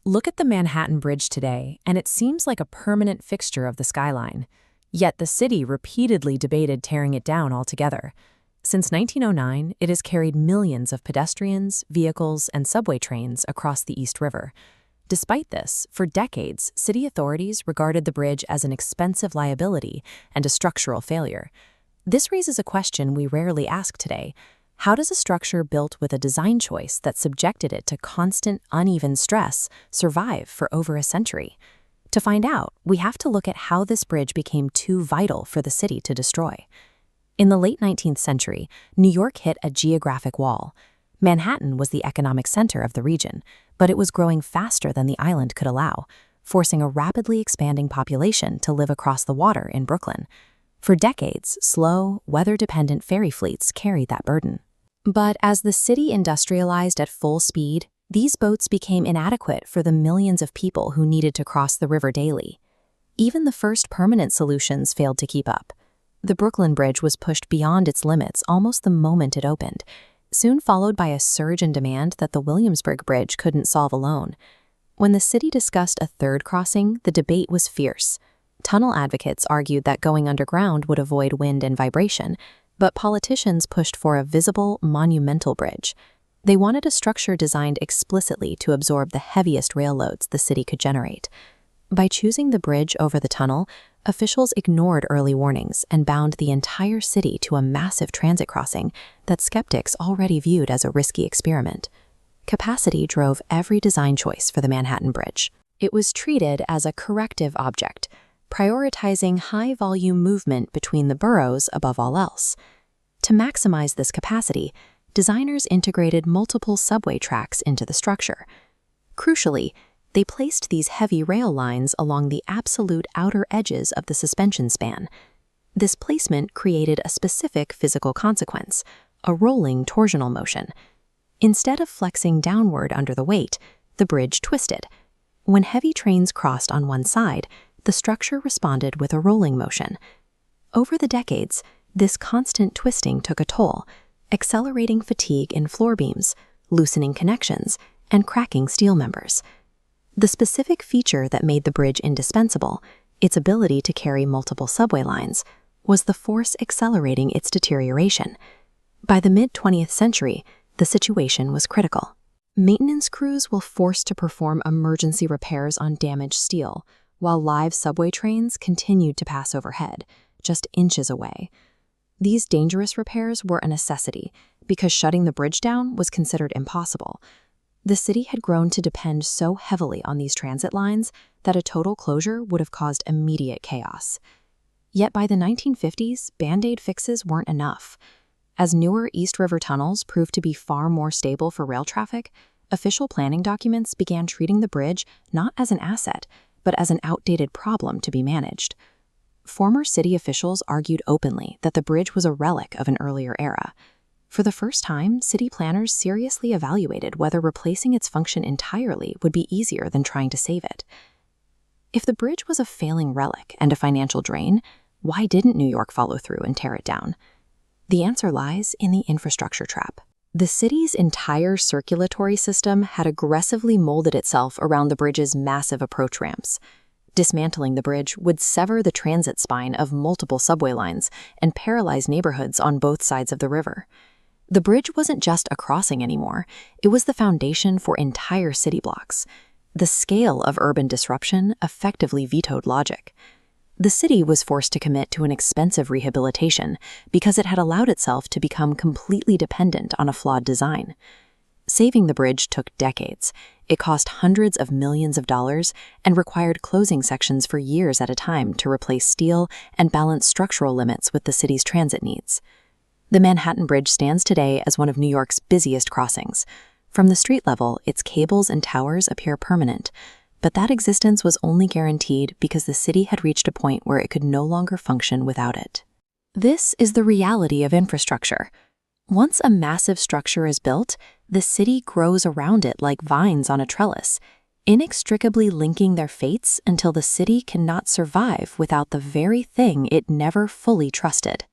Look at the Manhattan Bridge today, and it seems like a permanent fixture of the skyline. Yet the city repeatedly debated tearing it down altogether. Since 1909, it has carried millions of pedestrians, vehicles, and subway trains across the East River. Despite this, for decades, city authorities regarded the bridge as an expensive liability and a structural failure. This raises a question we rarely ask today. How does a structure built with a design choice that subjected it to constant, uneven stress survive for over a century? To find out, we have to look at how this bridge became too vital for the city to destroy. In the late 19th century, New York hit a geographic wall. Manhattan was the economic center of the region, but it was growing faster than the island could allow, forcing a rapidly expanding population to live across the water in Brooklyn. For decades, slow, weather-dependent ferry fleets carried that burden. But as the city industrialized at full speed, these boats became inadequate for the millions of people who needed to cross the river daily. Even the first permanent solutions failed to keep up. The Brooklyn Bridge was pushed beyond its limits almost the moment it opened, soon followed by a surge in demand that the Williamsburg Bridge couldn't solve alone. When the city discussed a third crossing, the debate was fierce. Tunnel advocates argued that going underground would avoid wind and vibration, but politicians pushed for a visible, monumental bridge. They wanted a structure designed explicitly to absorb the heaviest rail loads the city could generate. By choosing the bridge over the tunnel, officials ignored early warnings and bound the entire city to a massive transit crossing that skeptics already viewed as a risky experiment. Capacity drove every design choice for the Manhattan Bridge. It was treated as a corrective object, prioritizing high-volume movement between the boroughs above all else. To maximize this capacity, designers integrated multiple subway tracks into the structure. Crucially, they placed these heavy rail lines along the absolute outer edges of the suspension span. This placement created a specific physical consequence, a rolling torsional motion. Instead of flexing downward under the weight, the bridge twisted. When heavy trains crossed on one side, the structure responded with a rolling motion. Over the decades, this constant twisting took a toll, accelerating fatigue in floor beams, loosening connections, and cracking steel members. The specific feature that made the bridge indispensable, its ability to carry multiple subway lines, was the force accelerating its deterioration. By the mid-20th century, the situation was critical. Maintenance crews were forced to perform emergency repairs on damaged steel, while live subway trains continued to pass overhead, just inches away. These dangerous repairs were a necessity because shutting the bridge down was considered impossible. The city had grown to depend so heavily on these transit lines that a total closure would have caused immediate chaos. Yet by the 1950s, Band-Aid fixes weren't enough. As newer East River tunnels proved to be far more stable for rail traffic, official planning documents began treating the bridge not as an asset, but as an outdated problem to be managed. Former city officials argued openly that the bridge was a relic of an earlier era. For the first time, city planners seriously evaluated whether replacing its function entirely would be easier than trying to save it. If the bridge was a failing relic and a financial drain, why didn't New York follow through and tear it down? The answer lies in the infrastructure trap. The city's entire circulatory system had aggressively molded itself around the bridge's massive approach ramps. Dismantling the bridge would sever the transit spine of multiple subway lines and paralyze neighborhoods on both sides of the river. The bridge wasn't just a crossing anymore, it was the foundation for entire city blocks. The scale of urban disruption effectively vetoed logic. The city was forced to commit to an expensive rehabilitation because it had allowed itself to become completely dependent on a flawed design. Saving the bridge took decades. It cost hundreds of millions of dollars and required closing sections for years at a time to replace steel and balance structural limits with the city's transit needs. The Manhattan Bridge stands today as one of New York's busiest crossings. From the street level, its cables and towers appear permanent, but that existence was only guaranteed because the city had reached a point where it could no longer function without it. This is the reality of infrastructure. Once a massive structure is built, the city grows around it like vines on a trellis, inextricably linking their fates until the city cannot survive without the very thing it never fully trusted.